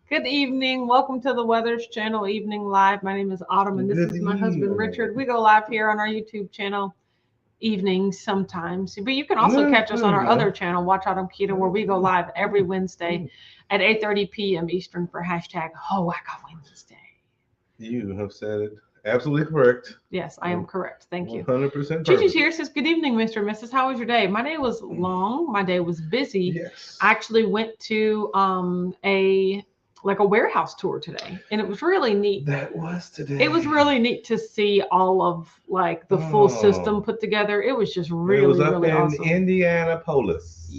Good evening. Welcome to the Weathers Channel Evening Live. My name is Autumn, and this Good is my husband evening. Richard. We go live here on our YouTube channel evenings sometimes, but you can also catch us on our other channel, Watch Autumn Keto, where we go live every Wednesday at 8:30 p.m. Eastern for hashtag Wacka Wednesday. You have said it absolutely correct. Yes, I am correct. Thank you. 100% Gigi's here, says, good evening, Mr. and Mrs. How was your day? My day was long. My day was busy. Yes. I actually went to a warehouse tour today, and it was really neat. That was today. It was really neat to see all of like the full system put together. It was just really, it was up really in awesome. Indianapolis.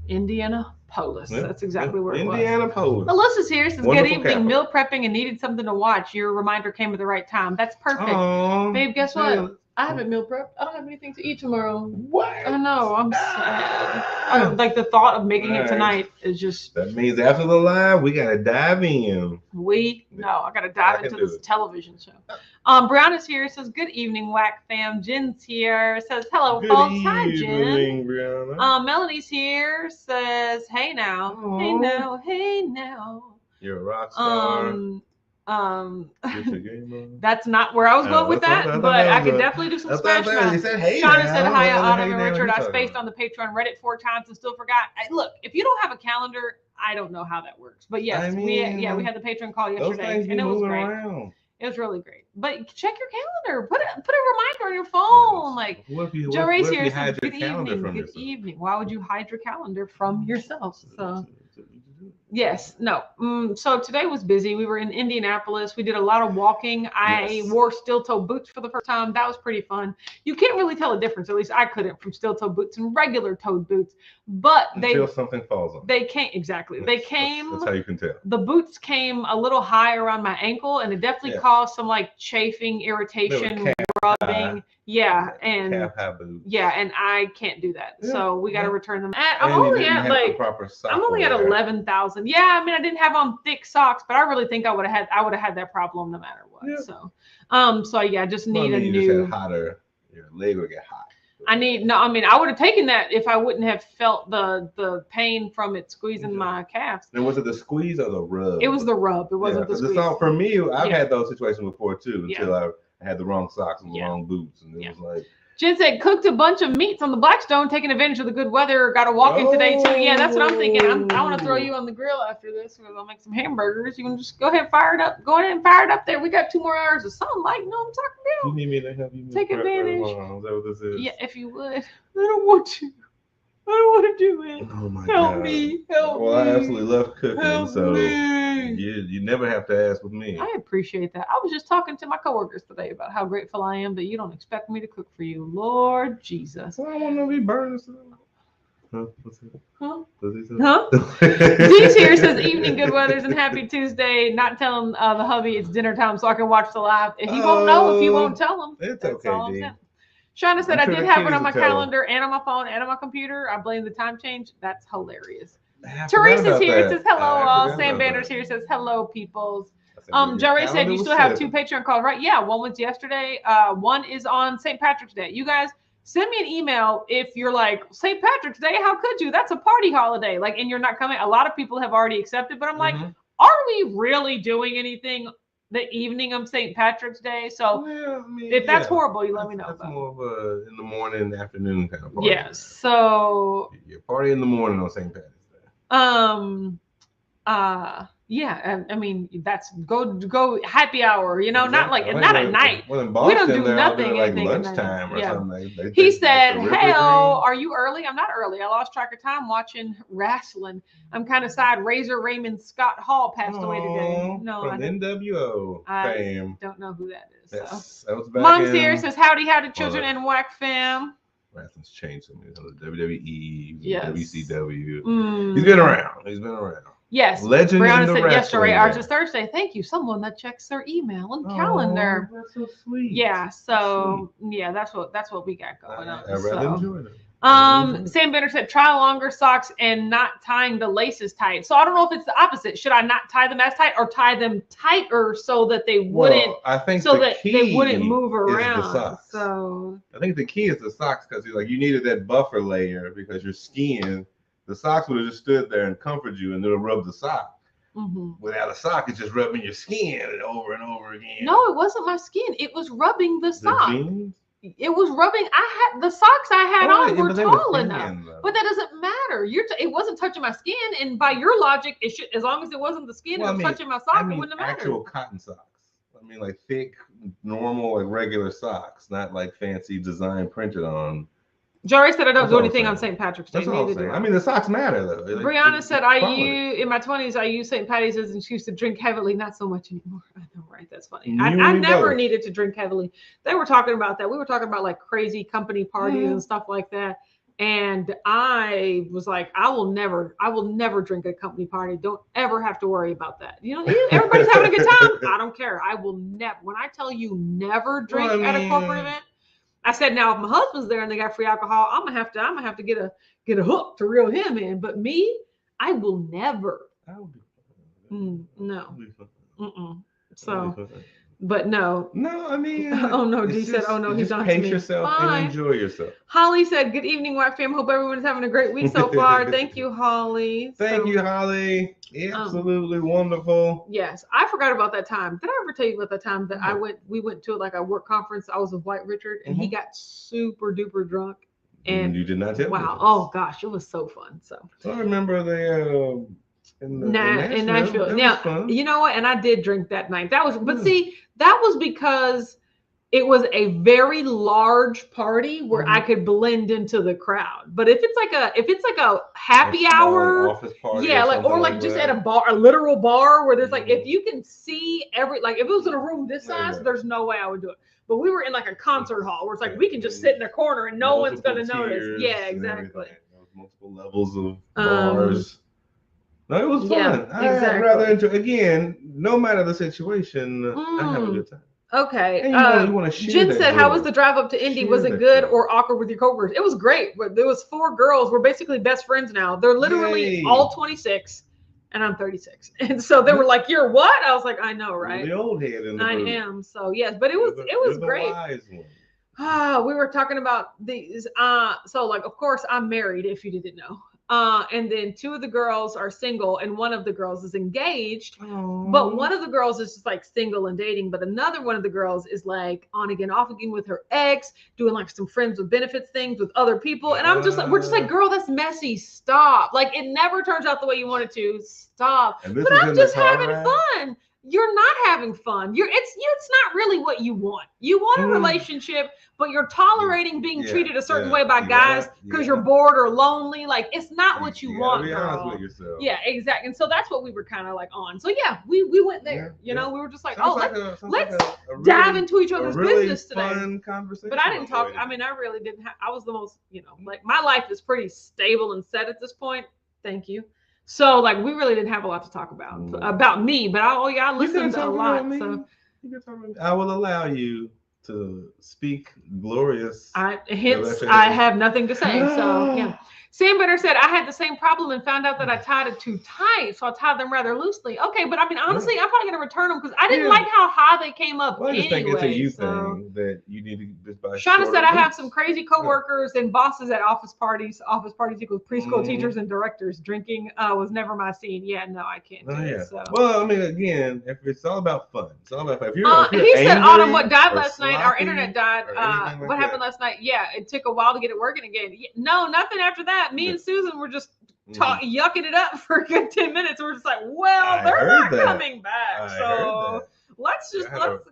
Indianapolis. Yep. That's exactly where it was. Indianapolis. Alyssa's here. Says, Wonderful good evening. capital. Meal prepping and needed something to watch. Your reminder came at the right time. That's perfect. Babe, guess what? I haven't meal prepped. I don't have anything to eat tomorrow. What? I know. I'm sad. Like the thought of making it tonight is just. That means after the live, we gotta dive in. I gotta dive into this television show. Brown is here. Says, good evening, Whack fam. Jen's here. Says, hello, folks. Hi, Jen. Melanie's here. Says, hey now. Aww. Hey now. Hey now. You're a rock star. That's not where I was going with that, but I could definitely do some Smash Mouth. Shauna said, hi, Autumn and Richard. I spaced on the Patreon, read it 4 times and still forgot. Look, if you don't have a calendar, I don't know how that works. But yes, we had the Patreon call yesterday, and it was great. Around. It was really great. But check your calendar. Put a reminder on your phone. Like Joe Ray's here says, good evening. Good evening. Why would you hide your calendar from yourself? So yes, no. So today was busy. We were in Indianapolis. We did a lot of walking. I wore steel-toe boots for the first time. That was pretty fun. You can't really tell a difference, at least I couldn't, from steel-toe boots and regular-toed boots. But until something falls on. They came exactly. They came. That's how you can tell. The boots came a little high around my ankle, and it definitely caused some like chafing, irritation, rubbing. And calf-high boots. and I can't do that. So we got to return them. I'm only at 11,000. Yeah, I mean I didn't have on thick socks, but I really think I would have had that problem no matter what. Yeah. So I just need a new. You just had hotter. Your leg would get hot. I would have taken that if I wouldn't have felt the pain from it squeezing my calves. And was it the squeeze or the rub? It was the rub. It wasn't the squeeze. For me, I've had those situations before too, until I had the wrong socks and the wrong boots, and it was like. Jen said, cooked a bunch of meats on the Blackstone, taking advantage of the good weather. Got to walk in today too. Yeah, that's what I'm thinking. I want to throw you on the grill after this, because I'll make some hamburgers. You can just go ahead and fire it up. Go ahead and fire it up there. We got 2 more hours of sunlight. You know what I'm talking about? You need me to help you take advantage. Is that what this is? Yeah, if you would. I don't want to. I don't want to do it. Oh my Help God. me. Help me. Well, I absolutely love cooking, so me. you never have to ask with me. I appreciate that. I was just talking to my coworkers today about how grateful I am that you don't expect me to cook for you. Lord Jesus. I don't want to be burning. Huh? Huh? Huh? D's here says, evening, good weathers, and happy Tuesday. Not telling the hubby it's dinner time so I can watch the live. He won't know if you won't tell him. It's okay, D. Shauna said, I did have it on my calendar and on my phone and on my computer. I blame the time change. That's hilarious. Teresa's here. Says, hello, all. Sam Banner's here. Says, hello, peoples. Jerry said, you still have 2 Patreon calls, right? Yeah, one was yesterday. One is on St. Patrick's Day. You guys, send me an email if you're like, St. Patrick's Day, how could you? That's a party holiday. Like, and you're not coming. A lot of people have already accepted, but I'm like, are we really doing anything the evening of St. Patrick's Day? So if that's horrible, you let me know. That's more of a in the morning, afternoon kind of party. Yes. So your party in the morning on St. Patrick's Day. I mean, that's go happy hour, not at night. Well, in Boston, we don't do nothing like lunchtime or something. He said, "Hell, are you early?" I'm not early. I lost track of time watching wrestling. I'm kind of sad. Razor Raymond Scott Hall passed away today. No, from NWO fame. Don't know who that is. Yes, that was back Mom's here says, "Howdy, children and Whack fam." Wrestling's changed so much. WWE, yes. WCW. He's been around. Yes. Legend. Brianna said yesterday, ours is Thursday. Thank you. Someone that checks their email and calendar. That's so sweet. Yeah. So that's what we got going on. I rather enjoy it. Sam Benner said, try longer socks and not tying the laces tight. So I don't know if it's the opposite. Should I not tie them as tight or tie them tighter so that they wouldn't? Well, I think so the that key they wouldn't move around. Is the socks. So I think the key is the socks, because you needed that buffer layer because your skin. The socks would have just stood there and comforted you, and it'll rub the sock. Without a sock, it's just rubbing your skin over and over again. No, it wasn't my skin. It was rubbing the sock. The jeans? It was rubbing. The socks I had on were tall enough, but that doesn't matter. It wasn't touching my skin, and by your logic, it should, as long as it wasn't the skin, it was touching my sock. It wouldn't have mattered. Actual cotton socks. I mean, like thick, normal, like regular socks, not like fancy design printed on. Jory said I don't do anything on St. Patrick's Day. I mean, the socks matter though. Brianna said in my 20s, I used St. Patty's as an excuse to drink heavily. Not so much anymore. I know, right? That's funny. I never needed to drink heavily. They were talking about that. We were talking about like crazy company parties and stuff like that. And I was like, I will never drink at a company party. Don't ever have to worry about that. You know, everybody's having a good time. I don't care. I will never. When I tell you never drink at a corporate event. I said, now if my husband's there and they got free alcohol, I'm gonna have to get a hook to reel him in. But me, I will never. No. So, but no. No, I mean. Oh no, Dee said, oh no, he's on to me. Pace yourself and enjoy yourself. Holly said, good evening, White Fam. Hope everyone's having a great week so far. Thank you, Holly. Thank you, Holly. Absolutely wonderful. Yes, I forgot about that time. Did I ever tell you about that time that we went to like a work conference? I was with White Richard, and he got super duper drunk. And you did not tell me. Wow. Oh gosh, it was so fun. So I remember in Nashville. Now, you know what? And I did drink that night. That was because it was a very large party where I could blend into the crowd. But if it's like a happy hour, office party, just at a bar, a literal bar where there's like, if you can see if it was in a room this size, there's no way I would do it. But we were in like a concert hall where it's like we can just sit in a corner and no one's gonna notice. Yeah, exactly. Multiple levels of bars. No, it was fun. Yeah, exactly. I'd rather enjoy. Again, no matter the situation, I have a good time. Okay. And you want to share. Jen said, "How was the drive up to Indy? Was it good or awkward with your coworkers?" It was great. But there was 4 girls. We're basically best friends now. They're literally all 26, and I'm 36. And so they were like, "You're what?" I was like, "I know, right?" The old head in the I group. Am. So yes, but it was great. We were talking about these. So like, of course, I'm married. If you didn't know. And then 2 of the girls are single and one of the girls is engaged. Aww. But one of the girls is just like single and dating. But another one of the girls is like on again, off again with her ex, doing like some friends with benefits things with other people. And I'm just like, we're just like, girl, that's messy. Stop. Like it never turns out the way you want it to. Stop. But I'm just having fun. You're not having fun. It's not really what you want. You want a relationship, but you're tolerating being treated a certain way by guys because you're bored or lonely. Like it's not what you want, be honest with yourself. Yeah, exactly. And so that's what we were kind of like on. So yeah, we went there. You know, we were just like, let's dive into each other's business today. Fun conversation. But I didn't talk. I mean, I really didn't. I was the most, like my life is pretty stable and set at this point. Thank you. So like we really didn't have a lot to talk about me, but I listened to a lot. So I will allow you to speak glorious. I have nothing to say. So yeah. Sam Better said, I had the same problem and found out that I tied it too tight, so I tied them rather loosely. Okay, but I mean, honestly, I'm probably going to return them because I didn't like how high they came up. Well, I just think it's a you thing that you need to just buy. Shauna said, I have some crazy coworkers and bosses at office parties. Office parties equals preschool teachers and directors. Drinking was never my scene. Yeah, no, I can't do it. So. Well, I mean, again, if it's all about fun, it's all about fun. If you're he said, Autumn, what died last night? Our internet died. What happened last night? Yeah, it took a while to get it working again. No, nothing after that. Me and Susan were just yucking it up for a good 10 minutes. We're just like, well, they're not coming back. So let's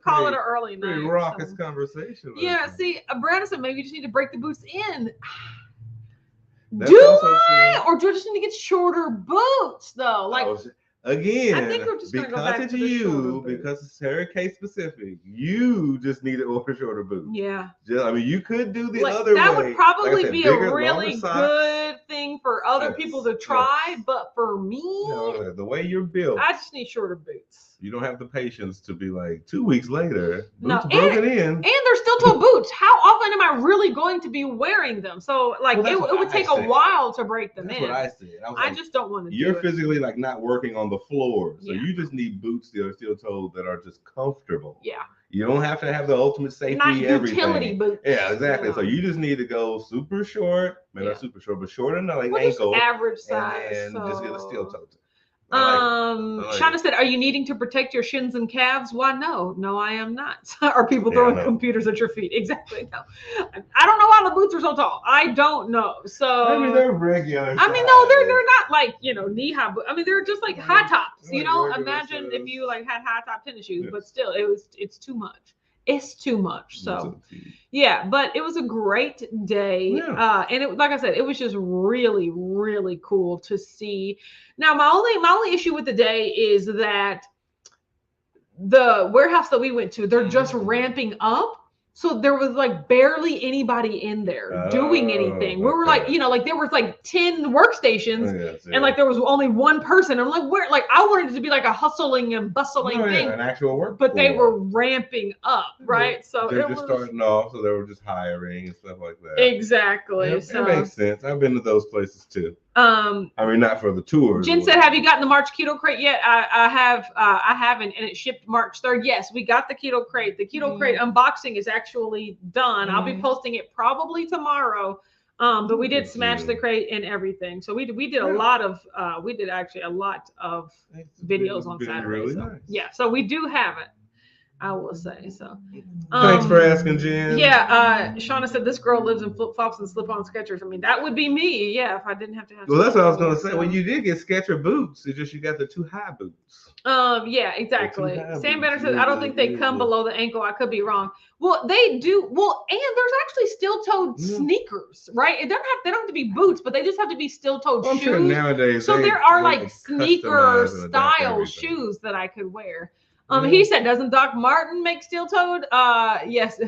call it an early night. Pretty raucous conversation. Yeah, see, Brandon said maybe you just need to break the boots in. Do I? Or do I just need to get shorter boots though? Like again, I think we're just gonna go back to you because it's very case specific. You just need to order shorter boots. Yeah. I mean, you could do the other way. That would probably be a really good thing for other people to try, but for me, the way you're built, I just need shorter boots. You don't have the patience to be like 2 weeks later, boots broken in. And they're still toe boots. How often am I really going to be wearing them? So like it would take a while to break them in. That's what I said. I just don't want to do it. You're physically like not working on the floor. So you just need boots that are steel toed that are just comfortable. Yeah. You don't have to have the ultimate safety, not everything. Utility boots. Yeah, exactly. Yeah. So you just need to go super short, maybe not super short, but short enough, like ankle. Average size. And just get a steel toe. Shauna said, "Are you needing to protect your shins and calves?" Why, no, I am not. Are people throwing computers at your feet? Exactly. No, I don't know why the boots are so tall. I don't know. So I mean, they're regular. I mean, no, they're not like knee high. I mean, they're just like high tops. Imagine if you like had high top tennis shoes, but still, it's too much. It's too much. So yeah, but it was a great day. Yeah. And it, like I said, it was just really, really cool to see. Now, my only issue with the day is that the warehouse that we went to, they're just ramping up. So there was like barely anybody in there doing anything. We were like, like there was like 10 workstations and like there was only one person. I'm like, where? Like I wanted it to be like a hustling and bustling thing, an actual work. But they were ramping up, right? So they're just starting off, so they were just hiring and stuff like that. Exactly. That makes sense. I've been to those places too. I mean, not for the tours. Jen said, "Have you gotten the March Keto Crate yet?" I have. I haven't, and it shipped March 3rd. Yes, we got the Keto Crate. The Keto Crate unboxing is actually done. I'll be posting it probably tomorrow. But we did smash the crate and everything. So we did a lot of we did actually a lot of videos on Saturday. Really so, nice. Yeah, so we do have it. I will say so. Thanks for asking, Jen. Yeah, Shauna said this girl lives in flip flops and slip on Skechers. I mean, that would be me. Yeah, if I didn't have to have. Well, that's what I was gonna say. Well, you did get Skechers boots. It's just you got the too high boots. Yeah, exactly. Sam Banner says I don't think they come below the ankle. I could be wrong. Well, they do. Well, and there's actually steel-toed sneakers, right? They don't have to be boots, but they just have to be steel-toed shoes. Sure nowadays, so there are like sneaker style shoes that I could wear. He said, doesn't Doc Martin make steel-toed? Yes.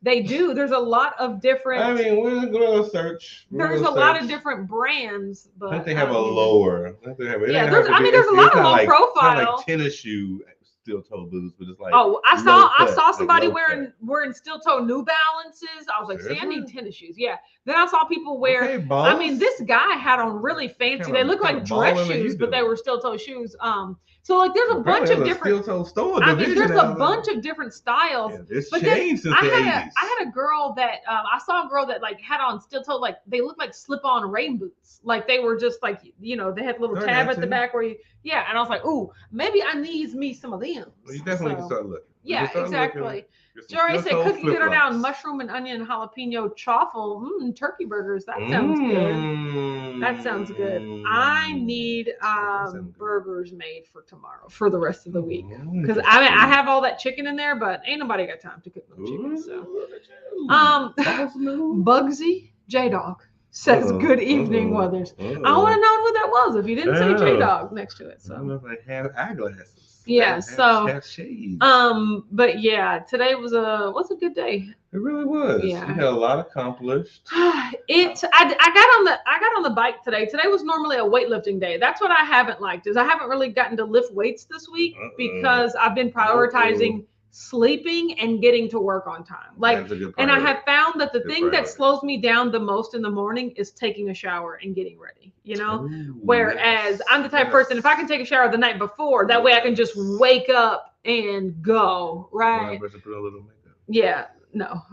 They do. There's a lot of different. I mean, we're going to search. There's a lot of different brands, but I think they have a lower. There's a lot of low profile. Like tennis shoe steel-toe boots, but it's like. Oh, I saw somebody wearing steel-toe New Balances. I was like, see, I need tennis shoes. Yeah. Then I saw people wear. I mean, this guy had on really fancy. They look like dress shoes, but they were steel-toe shoes. So like, there's a bunch of different. I mean, there's a bunch of different styles. Yeah, it's changed since the 80s. I had a girl that I saw a girl that like had on steel-toe, like they looked like slip-on rain boots. Like they were just like, they had a little tab at the back where and I was like, ooh, maybe I need me some of them. Well, you definitely can start looking. Yeah, exactly. Jory said cookie dinner down, mushroom and onion jalapeno chaffle, turkey burgers. That sounds good. That sounds good. I need burgers made for tomorrow, for the rest of the week. Because I have all that chicken in there, but ain't nobody got time to cook no chicken. So, Bugsy J Dog says, "Good evening, Weathers." I want to know who that was. If you didn't say J Dog next to it, so I look like have eyeglasses. Yeah, but yeah, today was a good day. It really was. Yeah, you had a lot accomplished. I got on the bike today. Today was normally a weightlifting day. That's what I haven't liked, is I haven't really gotten to lift weights this week because I've been prioritizing sleeping and getting to work on time. And I have found that the thing that slows me down the most in the morning is taking a shower and getting ready, whereas I'm the type of person, if I can take a shower the night before, that way I can just wake up and go, right? Yeah, no,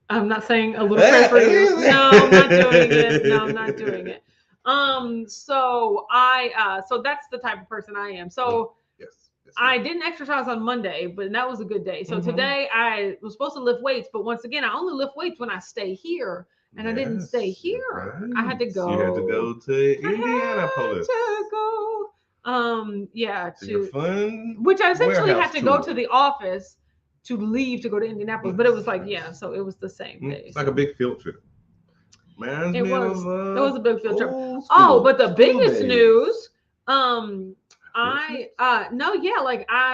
I'm not saying a little prayer for you. No, I'm not doing it. No, I'm not doing it. So that's the type of person I am. So I didn't exercise on Monday, but that was a good day. So today I was supposed to lift weights, but once again, I only lift weights when I stay here, and I didn't stay here. Right. I had to go. You had to go to Indianapolis. To fun. Which I essentially had to go to the office to leave to go to Indianapolis, but it was like so it was the same day. It's like a big field trip. Man, it was a big field trip. But the biggest news, I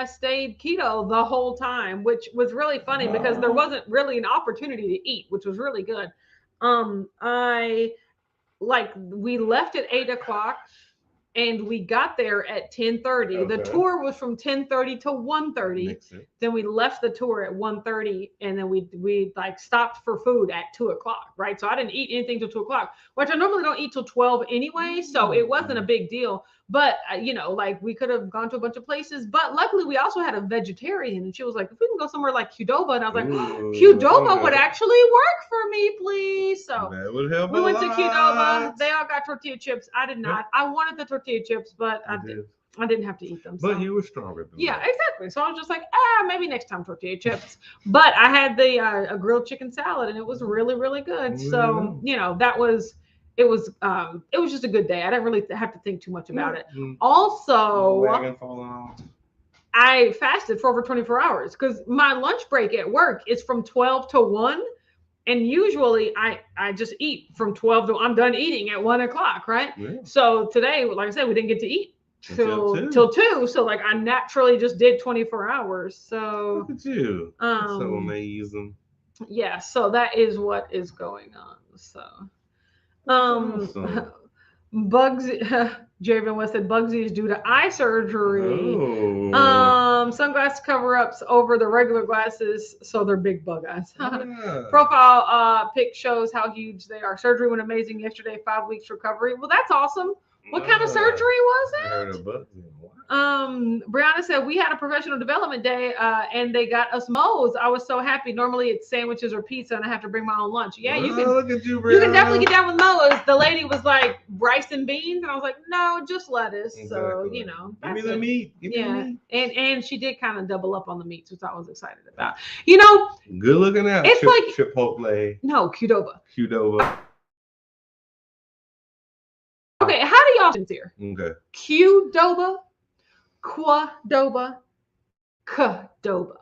stayed keto the whole time, which was really funny because there wasn't really an opportunity to eat, which was really good. We left at 8:00 and we got there at 10:30. Okay. The tour was from 10:30 to 1:30. Then we left the tour at 1:30, and then we stopped for food at 2:00, right? So I didn't eat anything till 2:00, which I normally don't eat till 12 anyway. So it wasn't a big deal. But like we could have gone to a bunch of places, but luckily we also had a vegetarian, and she was like, if we can go somewhere like Qdoba, and I was like, Qdoba would actually work for me, please. So that would help. We went to Qdoba. They all got tortilla chips. I did not. I wanted the tortilla chips, but I didn't have to eat them. But you were stronger than that. Exactly. So I was just like, maybe next time tortilla chips. But I had the a grilled chicken salad, and it was really, really good. So it was just a good day. I didn't really have to think too much about it. Also, I fasted for over 24 hours because my lunch break at work is from 12 to 1. And usually I just eat from 12 to, I'm done eating at 1 o'clock, right? Yeah. So today, like I said, we didn't get to eat till 2. So like I naturally just did 24 hours. So look at you. So amazing. Yeah, so that is what is going on. So awesome. Bugsy Javen West said Bugsy is due to eye surgery. Sunglass cover-ups over the regular glasses, so they're big bug eyes. Profile pic shows how huge they are. Surgery went amazing yesterday. 5 weeks recovery. Well, that's awesome. What kind of surgery was it? Brianna said we had a professional development day and they got us Moe's. I was so happy. Normally it's sandwiches or pizza and I have to bring my own lunch. Yeah, you can. Look at you, Brianna. You can definitely get down with Moe's. The lady was like rice and beans, and I was like, no, just lettuce. Exactly. So give me the meat. Give me the meat. And she did kind of double up on the meats, which I was excited about. Good looking out. It's like Chipotle. No, Qdoba. Okay, how do y'all here? Okay. Qdoba, Quadoba, Qdoba.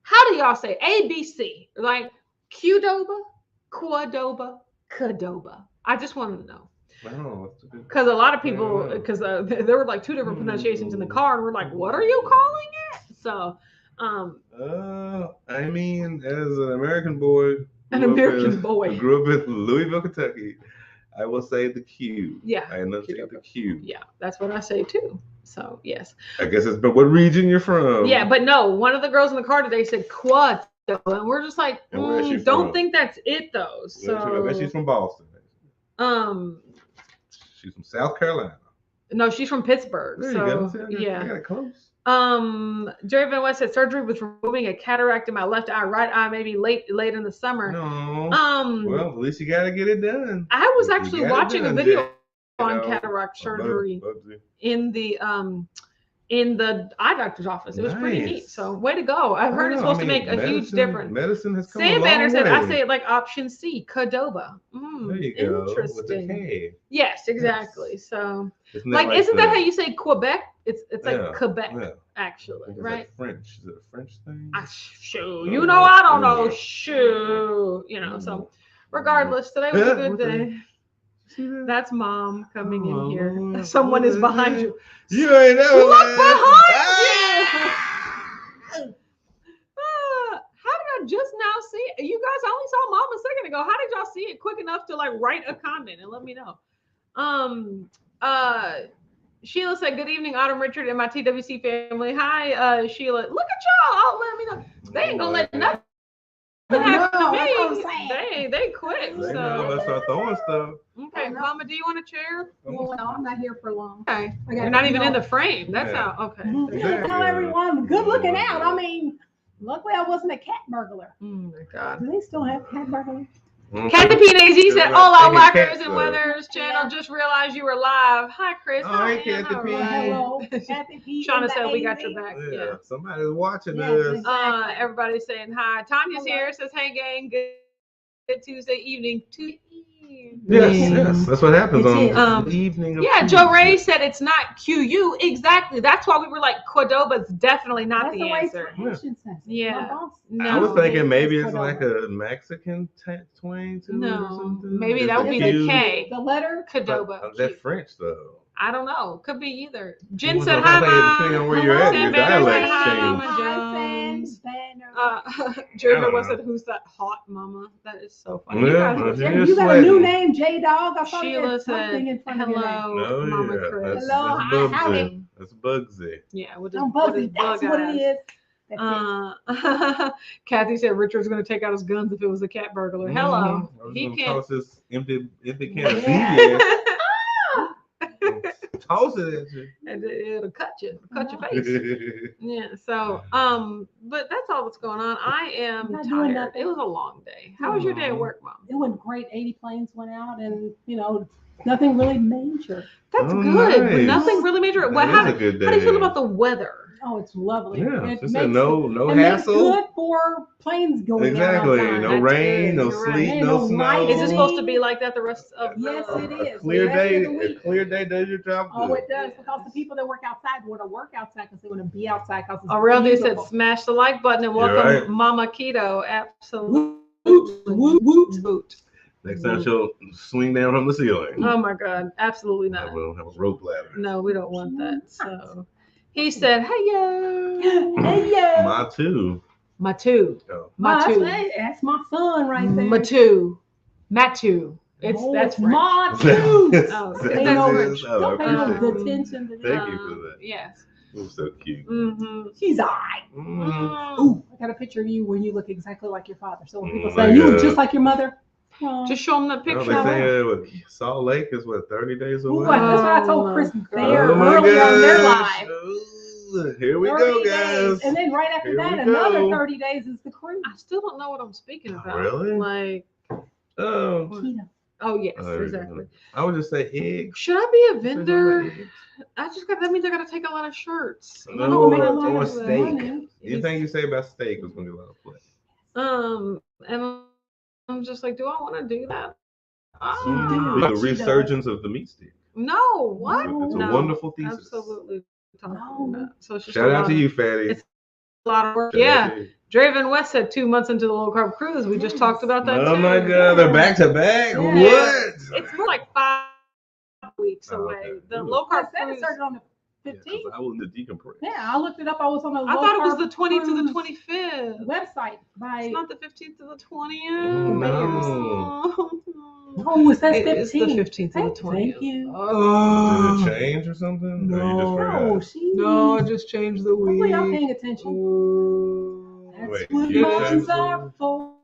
How do y'all say ABC? Like Qdoba, Quadoba, Qdoba. I just wanted to know. Because a lot of people, because there were like 2 different pronunciations in the car, and we're like, what are you calling it? So, I mean, as an American boy, grew up in Louisville, Kentucky. I will say the Q. Yeah. I enunciate the Q. Yeah, that's what I say too. So, yes. I guess it's but what region you're from. Yeah, but no, one of the girls in the car today said Quad. And we're just like, don't think that's it though. So I bet she's from Boston. She's from South Carolina. No, she's from Pittsburgh. There so you go. I got it close. Jerry Van West said surgery was removing a cataract in my left eye, right eye, maybe late in the summer. No. Well, at least you gotta get it done. I was actually watching a video on cataract surgery in the eye doctor's office. It was pretty neat. So way to go. I've heard it's supposed to make a huge difference. Medicine has come Sam a long Banner said, way. I say it like option C, Qdoba. There you go. Interesting. With the K. Yes, exactly. So isn't that how you say Quebec? It's like Quebec, actually, right? Like French. Is it a French thing? Shoo. I don't know. Shoo. So regardless, today was a good day. That's Mom coming in here. Someone is behind you. You ain't never look behind you. How did I just now see it? You guys, I only saw Mom a second ago. How did y'all see it quick enough to like write a comment and let me know? Sheila said, good evening, Autumn, Richard, and my TWC family. Hi, Sheila. Look at y'all. Oh, let me know. They ain't gonna let nothing happen to me. They quit. They know start throwing stuff. Okay, Mama, do you want a chair? Well, no, I'm not here for long. Okay. You're not even in the frame. That's how, okay. Tell everyone, good looking out. I mean, luckily I wasn't a cat burglar. Oh my God. Do they still have cat burglars? Kathy P. said, hola, Whackers and Weathers channel. Just realized you were live. Hi, Chris. Hi, Kathy P. Hello, Kathy P. Shauna said we got your back. Yeah. Somebody's watching this. Exactly. Everybody's saying hi. Tanya's here. Says, hey, gang. Good Tuesday evening. Yes. That's what happens on the evening of Tuesday. Joe Ray said it's not QU. Exactly. That's why we were like, Qdoba's definitely not the answer. Yeah. No. I was thinking maybe it's like a Mexican twang too. No. Or something. Maybe that would be the K. The letter Qdoba. That's French though. I don't know. Could be either. Jen said hi, Mom. Depending on where you're at, your dialect changes. Jeremy said, "Who's that hot mama?" That is so funny. Yeah, you got a new name, J Dog. I thought Sheila said, "Hello, Mama Chris." Hello, that's Bugsy. Yeah, what is Bugsy? That's what it is. Kathy said Richard's going to take out his guns if it was a cat burglar. Hello, he can't. Toss this empty can of toss it at you. And it'll cut your face. Yeah. So, but that's all that's going on. I am tired. It was a long day. How was your day at work, Mom? It went great. 80 planes went out, and nothing really major. That's good, but nothing really major. How do you feel about the weather? Oh, it's lovely. Yeah, it just makes no it hassle. Makes good for planes going exactly. out. No rain, no sleet, no snow. Is it supposed to be like that the rest of Yes, it is. A clear day does your job good. Oh, it does, because the people that work outside want to work outside because they want to be outside. Aurelio said, "Smash the like button and welcome Mama Keto." Absolutely. Woot. Next time she'll swing down from the ceiling. Oh my God, absolutely not. We'll have a rope ladder. No, we don't want that. So he said, "Hey yo, hey yo." Matu. Matu. That's my son right there. Matu. That's French. Matu. Don't pay no attention to that. Thank you for that. Yes. It was so cute. She's all right. Ooh, I got a picture of you when you look exactly like your father. So when people say my you God. look just like your mother, just show them that picture. They say Salt Lake is 30 days away. That's what I told Chris there Oh my earlier on their gosh. live. Here we go, guys. And then right after Here that, we another go. 30 days is the cruise. I still don't know what I'm speaking about. Really? Like, Oh. Keto. oh yes, exactly. I would just say eggs. Should I be a vendor? That means I got to take a lot of shirts. Or steak. Anything you say about steak was going to be a lot of play. And I'm just like, do I want to do that? The resurgence of the meat stick. No, what? It's a wonderful thesis. Absolutely. So shout out to you, Fatty. It's a lot of work. Yeah. Draven West said 2 months into the low carb cruise. We just talked about that. Oh my God, they're back to back. Yeah. What? It's more like 5 weeks away. Okay. The low carb cruise cruise started on the 15th. I will decompress. Yeah, I looked it up. I was on the I thought it was the 20th to the 25th. website. It's not the 15th to the 20th. No. Oh, it says 15th. It's the 15th to the 20th. Thank you. Did it change or something? No, I just changed the week. Hopefully I'm paying attention. That's Wait, what you months changed are for.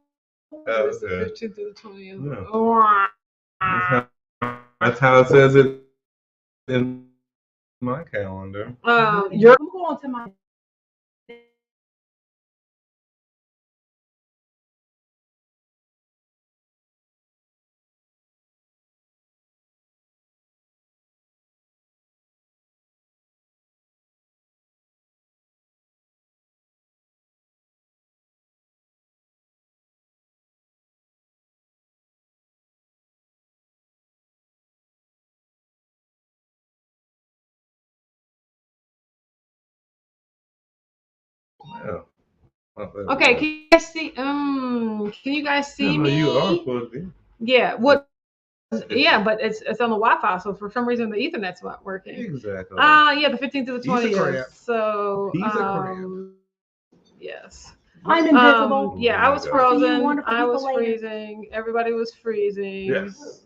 It's the 15th to the 20th. No. That's how it says it in my calendar. I'm going to my. Wow. Okay, can you guys see? Can you guys see me? You are supposed to be. Yeah. What? Yeah, but it's on the Wi-Fi, so for some reason the Ethernet's not working. Exactly. Yeah, the 15th to the 20th. So. Yes. I'm invisible. Yeah, I was frozen. I was freezing. Everybody was freezing. Yes.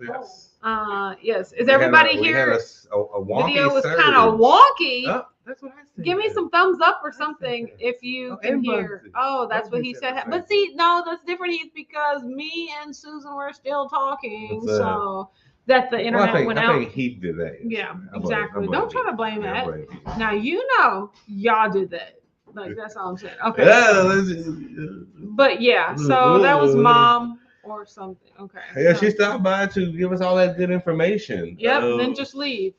Yes. Is everybody here? A wonky video was surge. kind of wonky. Oh, that's what I said. Give me some thumbs up or something if you can hear. Oh, that's what he said. But see, no, that's different. He's because me and Susan were still talking, so that the internet went out. I think he did that. Yeah, exactly. Don't try to blame that. Now you know y'all did that. Like that's all I'm saying. Okay. But yeah, so that was Mom or something. Okay. Yeah, she stopped by to give us all that good information. Yep. Then just leave.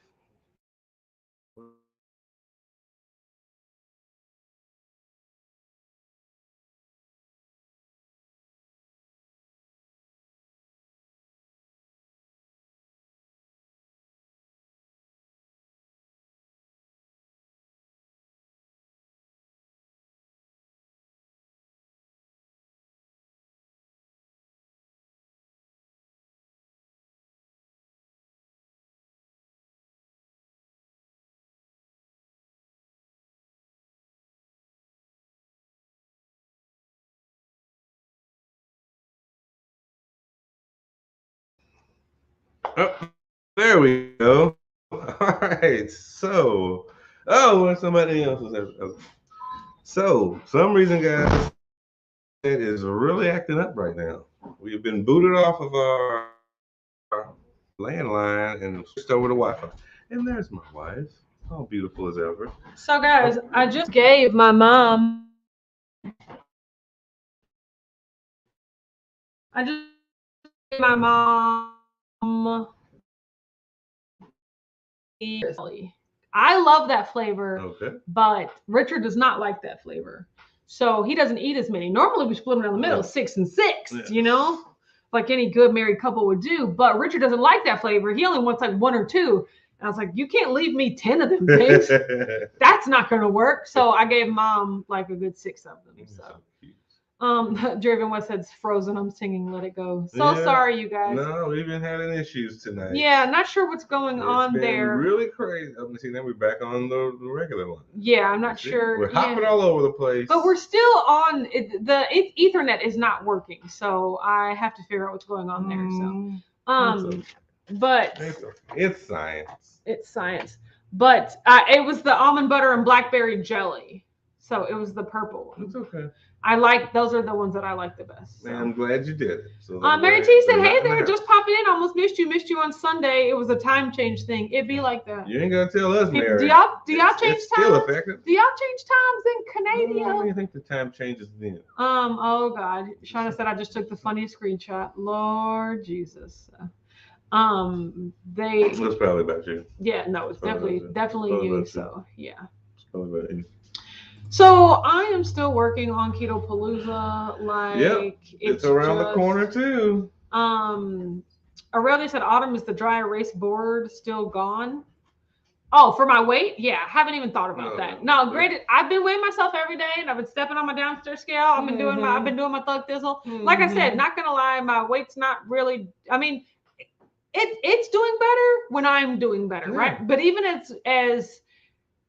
Oh, there we go. All right. So, when somebody else was there. So, some reason, guys, it is really acting up right now. We've been booted off of our landline and switched over to Wi-Fi. And there's my wife, all beautiful as ever. So guys, I just gave my mom. I love that flavor, Okay. but Richard does not like that flavor. So he doesn't eat as many. Normally we split them down the middle, 6 and 6, you know, like any good married couple would do. But Richard doesn't like that flavor. He only wants like 1 or 2. And I was like, you can't leave me 10 of them things. That's not going to work. So I gave mom like a good 6 of them. So. Driven West said it's frozen. I'm singing Let It Go. So sorry, you guys. No, we've been having issues tonight. Yeah, not sure what's going on there. Really crazy. I'm see now we're back on the regular one. Yeah, I'm not sure. We're hopping all over the place. But we're still on the Ethernet is not working, so I have to figure out what's going on there. So, but it's science. It's science. But it was the almond butter and blackberry jelly. So it was the purple one. It's okay. I like those are the ones that I like the best. So. Man, I'm glad you did it. So Mary T said, "Hey there, just popping in. Almost missed you on Sunday. It was a time change thing. It'd be like that. You ain't gotta tell us, Mary. Do y'all change times? Still effective. Do y'all change times in Canada? How do you think the time changes then? Oh God, Shauna said I just took the funniest screenshot. Lord Jesus. It was probably about you. Yeah, no, it's definitely you. So yeah. It's probably about you. So I am still working on Keto Palooza. Like it's around the corner too. Aurelia said autumn is the dry erase board still gone. Oh, for my weight? Yeah, haven't even thought about that. No, great. I've been weighing myself every day, and I've been stepping on my downstairs scale. I've been doing my thug thizzle. Like I said, not gonna lie, my weight's not really. I mean, it's doing better when I'm doing better, right? But even as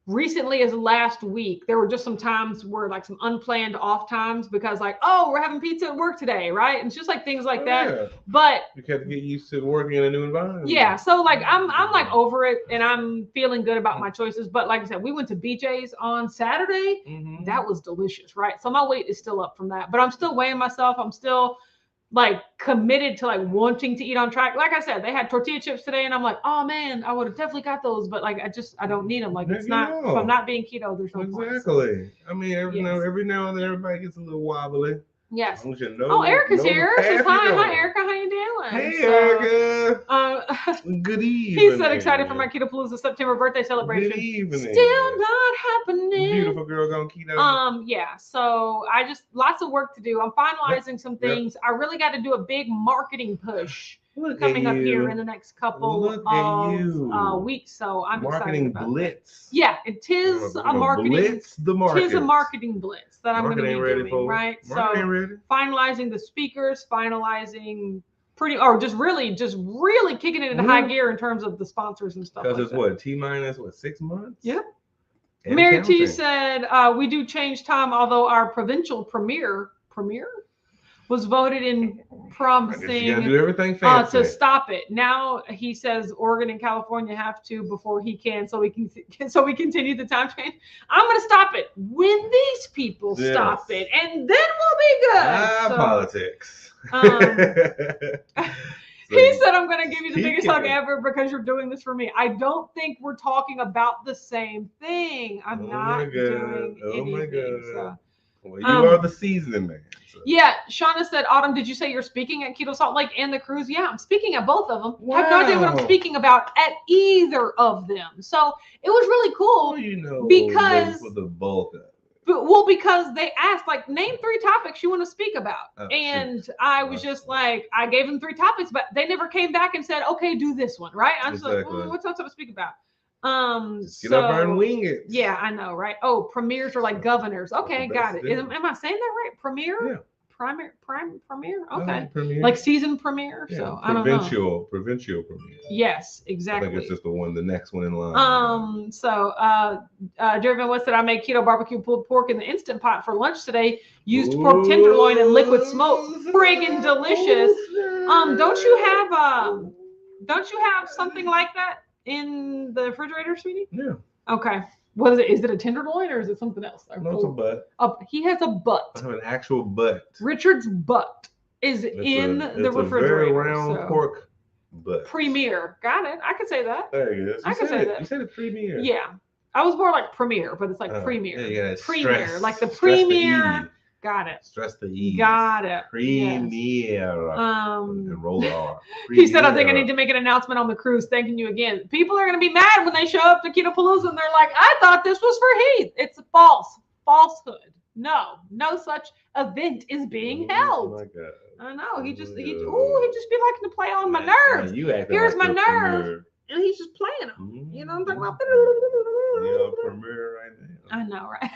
recently as last week, there were just some times where like some unplanned off times because like, oh, we're having pizza at work today, right? And it's just like things like that. Yeah. But you have to get used to working in a new environment. Yeah. So like I'm like over it and I'm feeling good about my choices. But like I said, we went to BJ's on Saturday. Mm-hmm. That was delicious, right? So my weight is still up from that, but I'm still weighing myself. I'm still like committed to like wanting to eat on track. Like I said, they had tortilla chips today and I'm like, oh man, I would have definitely got those, but like I don't need them. Like it's not, if I'm not being keto, there's no point. Exactly. I mean, every now and then everybody gets a little wobbly. Yes. Erica's here. She says, hi Erica, how you doing? Hey Erica. Good evening. He said excited for my Keto Palooza September birthday celebration. Good evening. Still not happening. Beautiful girl going keto. Yeah. So I just lots of work to do. I'm finalizing some things. I really got to do a big marketing push. Coming up here in the next couple of weeks, so I'm excited about blitz. That. Yeah, it is a marketing blitz. It is a marketing blitz that I'm going to be doing, right? So finalizing the speakers, finalizing just really kicking it into high gear in terms of the sponsors and stuff. Because it's what T-minus 6 months. Yeah. Mary T said we do change time, although our provincial premier was voted in promising do everything fancy. To stop it. Now he says Oregon and California have to before he can, so we continue the time change. I'm going to stop it when these people stop it, and then we'll be good. Politics. He said, I'm going to give you the biggest hug ever because you're doing this for me. I don't think we're talking about the same thing. I'm not doing anything. So. Well, you are the seasoning man. So. Yeah, Shauna said, Autumn, did you say you're speaking at Keto Salt Lake and the cruise? Yeah, I'm speaking at both of them. Wow. I have no idea what I'm speaking about at either of them. So it was really cool because for the bulk of it. Well, because they asked, like, name 3 topics you want to speak about. And I was just like, I gave them 3 topics, but they never came back and said, okay, do this one, right? I'm just like, what's else to speak about? Get up there and wing it. Yeah, I know, right? Oh, premiers are like governors. Okay, got it. Am I saying that right? Premier? Yeah. Premier? Okay. Premiere. Like season premiere. Yeah, so I don't know. Provincial premiere. Yes, exactly. I think it's just the next one in line. Jervin West said I made keto barbecue pulled pork in the Instant Pot for lunch today. Used pork tenderloin and liquid smoke. Friggin' delicious. Don't you have something like that in the refrigerator, sweetie? Yeah. Okay. What is it? Is it a tenderloin or is it something else? No, it's a butt. He has a butt. I have an actual butt. Richard's butt is in the refrigerator. It's a very round pork But Premier. Got it. I could say that. there it is. I could say that. You said it premier. Yeah. I was more like premier, but it's like premier. Yeah, premier. stress, Like the stress premier. Got it. Stress the E. Got it. Premier. Yes. And roll the R. He said, I think I need to make an announcement on the cruise. Thanking you again. People are going to be mad when they show up to Keto Palooza and they're like, I thought this was for Heath. It's falsehood. No such event is being held. Oh my God. I know. He just be liking to play on my nerves. Here's my nerve. And he's just playing them. You know what I'm talking about? You're on Premiere right now. I know, right?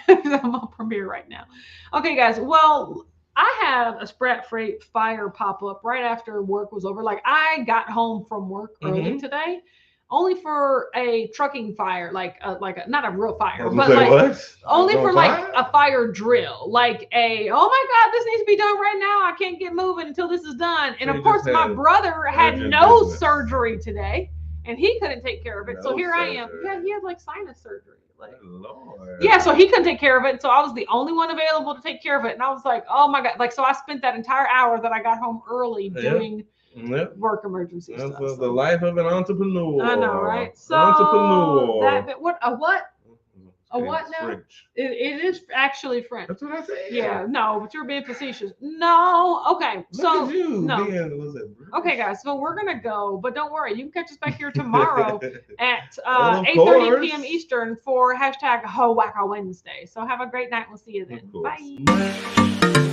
I'm on Premiere right now. Okay, guys. Well, I had a Sprat Freight fire pop up right after work was over. Like, I got home from work early today, only for a trucking fire, like a not a real fire, but like what? only for like a fire drill, like a, oh my God, this needs to be done right now. I can't get moving until this is done. And of course, my brother had no surgery today. And he couldn't take care of it. So here I am. Yeah, he had like sinus surgery. Like, Lord. Yeah, so he couldn't take care of it. So I was the only one available to take care of it. And I was like, oh my God. Like, so I spent that entire hour that I got home early doing work emergency stuff. That's the life of an entrepreneur. I know, right? So entrepreneur. A what now? French. It is actually French. That's what I said. Yeah, no, but you're being facetious. No, okay. Look at you no. Okay, guys. So we're gonna go, but don't worry, you can catch us back here tomorrow at 8:30 p.m. Eastern for #HoWacka Wednesday. So have a great night. We'll see you then. Bye.